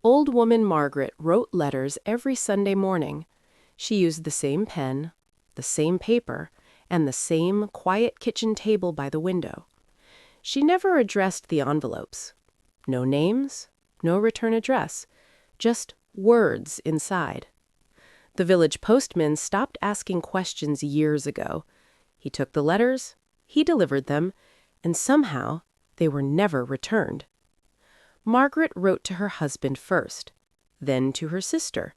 Old woman Margaret wrote letters every Sunday morning. She used the same pen, the same paper, and the same quiet kitchen table by the window. She never addressed the envelopes. No names, no return address, just words inside. The village postman stopped asking questions years ago. He took the letters, he delivered them, and somehow they were never returned. Margaret wrote to her husband first, then to her sister,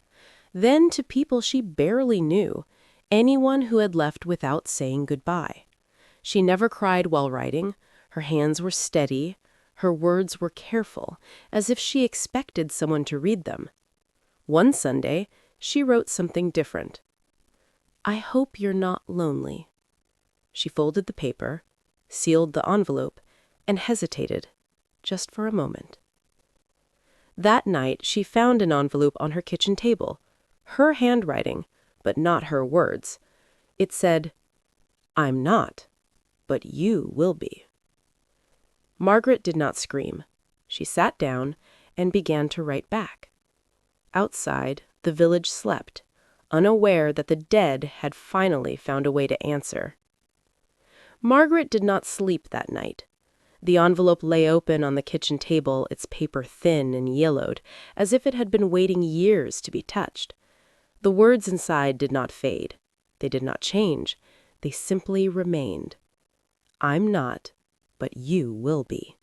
then to people she barely knew, anyone who had left without saying goodbye. She never cried while writing. Her hands were steady. Her words were careful, as if she expected someone to read them. One Sunday, she wrote something different. "I hope you're not lonely." She folded the paper, sealed the envelope, and hesitated, just for a moment. That night, she found an envelope on her kitchen table, her handwriting, but not her words. It said, "I'm not, but you will be." Margaret did not scream. She sat down and began to write back. Outside, the village slept, unaware that the dead had finally found a way to answer. Margaret did not sleep that night. The envelope lay open on the kitchen table, its paper thin and yellowed, as if it had been waiting years to be touched. The words inside did not fade. They did not change. They simply remained. "I'm not, but you will be."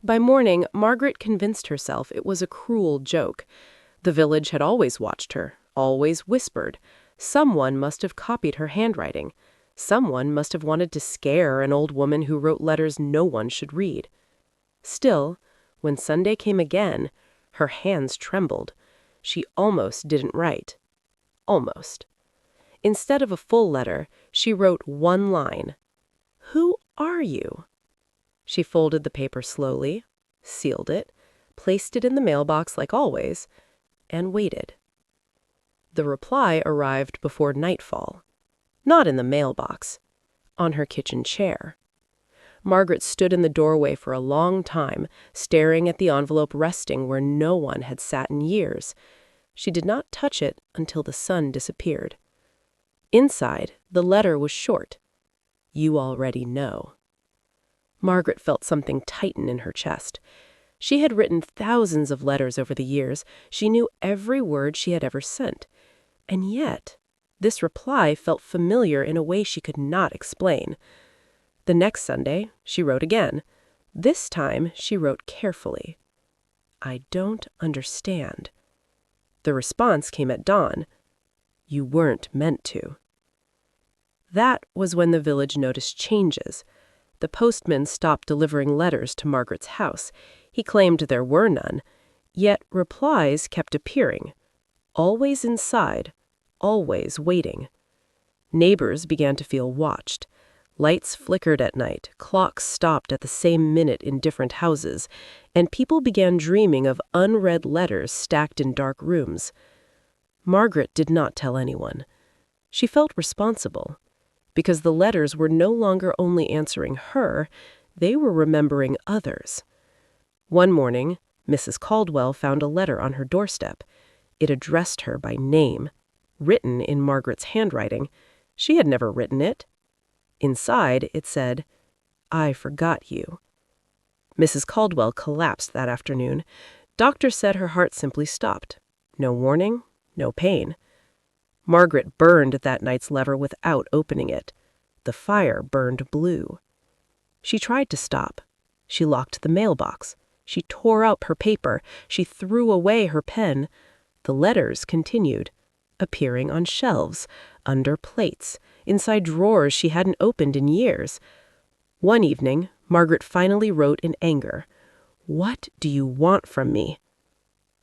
By morning, Margaret convinced herself it was a cruel joke. The village had always watched her, always whispered. Someone must have copied her handwriting. Someone must have wanted to scare an old woman who wrote letters no one should read. Still, when Sunday came again, her hands trembled. She almost didn't write. Almost. Instead of a full letter, she wrote one line. "Who are you?" She folded the paper slowly, sealed it, placed it in the mailbox like always, and waited. The reply arrived before nightfall. Not in the mailbox, on her kitchen chair. Margaret stood in the doorway for a long time, staring at the envelope resting where no one had sat in years. She did not touch it until the sun disappeared. Inside, the letter was short. "You already know." Margaret felt something tighten in her chest. She had written thousands of letters over the years. She knew every word she had ever sent. And yet, this reply felt familiar in a way she could not explain. The next Sunday, she wrote again. This time, she wrote carefully. "I don't understand." The response came at dawn. "You weren't meant to." That was when the village noticed changes. The postman stopped delivering letters to Margaret's house. He claimed there were none. Yet replies kept appearing. Always inside, always waiting. Neighbors began to feel watched. Lights flickered at night, clocks stopped at the same minute in different houses, and people began dreaming of unread letters stacked in dark rooms. Margaret did not tell anyone. She felt responsible, because the letters were no longer only answering her, they were remembering others. One morning, Mrs. Caldwell found a letter on her doorstep. It addressed her by name, written in Margaret's handwriting. She had never written it. Inside, it said, "I forgot you." Mrs. Caldwell collapsed that afternoon. Doctor said her heart simply stopped. No warning, no pain. Margaret burned that night's lever without opening it. The fire burned blue. She tried to stop. She locked the mailbox. She tore up her paper. She threw away her pen. The letters continued, appearing on shelves, under plates, inside drawers she hadn't opened in years. One evening, Margaret finally wrote in anger, "What do you want from me?"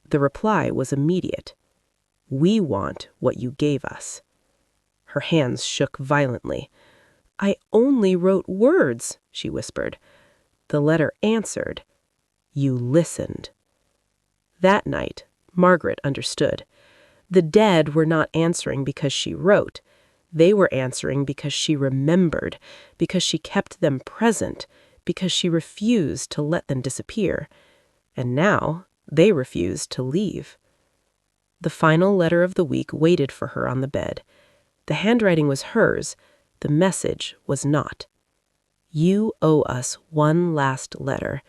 The reply was immediate. "We want what you gave us." Her hands shook violently. "I only wrote words," she whispered. The letter answered, "You listened." That night, Margaret understood. The dead were not answering because she wrote. They were answering because she remembered, because she kept them present, because she refused to let them disappear. And now They refused to leave. The final letter of the week waited for her on the bed. The handwriting was hers. The message was not. You owe us one last letter.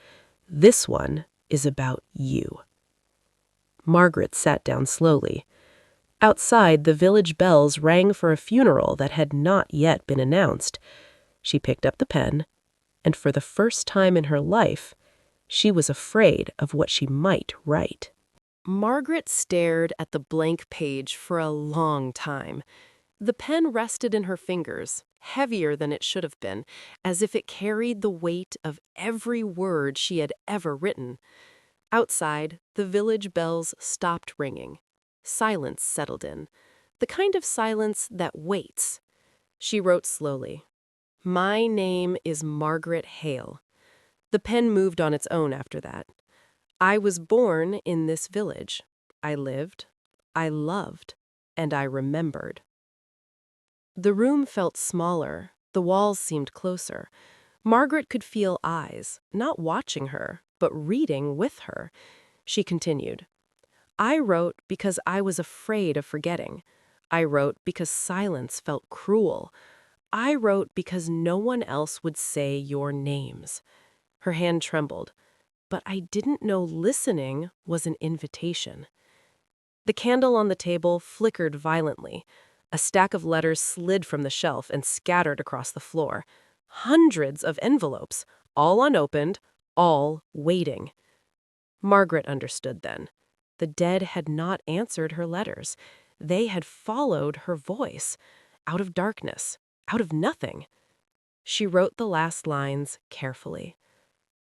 This one is about you. Margaret sat down slowly. Outside, the village bells rang for a funeral that had not yet been announced. She picked up the pen, and for the first time in her life, she was afraid of what she might write. Margaret stared at the blank page for a long time. The pen rested in her fingers, heavier than it should have been, as if it carried the weight of every word she had ever written. Outside, the village bells stopped ringing. Silence settled in, the kind of silence that waits. She wrote slowly. My name is Margaret Hale. The pen moved on its own after that. I was born in this village. I lived, I loved, and I remembered. The room felt smaller. The walls seemed closer. Margaret could feel eyes, not watching her, but reading with her. She continued. I wrote because I was afraid of forgetting. I wrote because silence felt cruel. I wrote because no one else would say your names. Her hand trembled, but I didn't know listening was an invitation. The candle on the table flickered violently. A stack of letters slid from the shelf and scattered across the floor. Hundreds of envelopes, all unopened, all waiting. Margaret understood then. The dead had not answered her letters. They had followed her voice, out of darkness, out of nothing. She wrote the last lines carefully.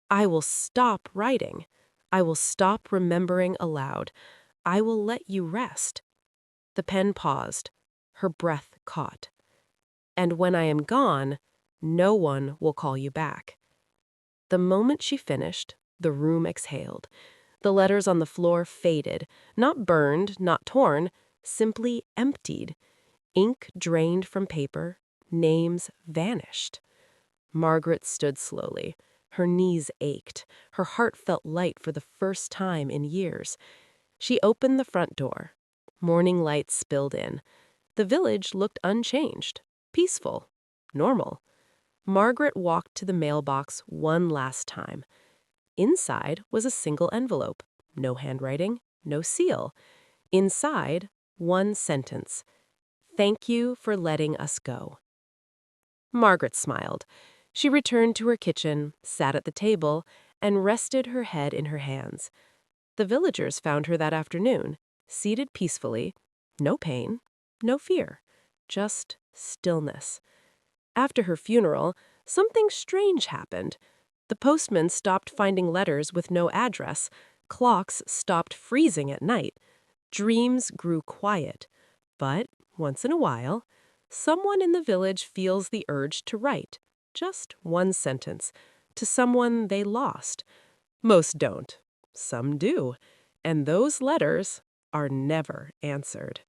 I will stop writing. I will stop remembering aloud. I will let you rest. The pen paused. Her breath caught. And when I am gone, no one will call you back. The moment she finished, the room exhaled. The letters on the floor faded, not burned, not torn, simply emptied. Ink drained from paper, names vanished. Margaret stood slowly. Her knees ached. Her heart felt light for the first time in years. She opened the front door. Morning light spilled in. The village looked unchanged, peaceful, normal. Margaret walked to the mailbox one last time. Inside was a single envelope. No handwriting, no seal. Inside, one sentence. Thank you for letting us go. Margaret smiled. She returned to her kitchen, sat at the table, and rested her head in her hands. The villagers found her that afternoon, seated peacefully, no pain, no fear, just stillness. After her funeral, something strange happened. The postman stopped finding letters with no address. Clocks stopped freezing at night. Dreams grew quiet. But, once in a while, someone in the village feels the urge to write, just one sentence, to someone they lost. Most don't. Some do. And those letters are never answered.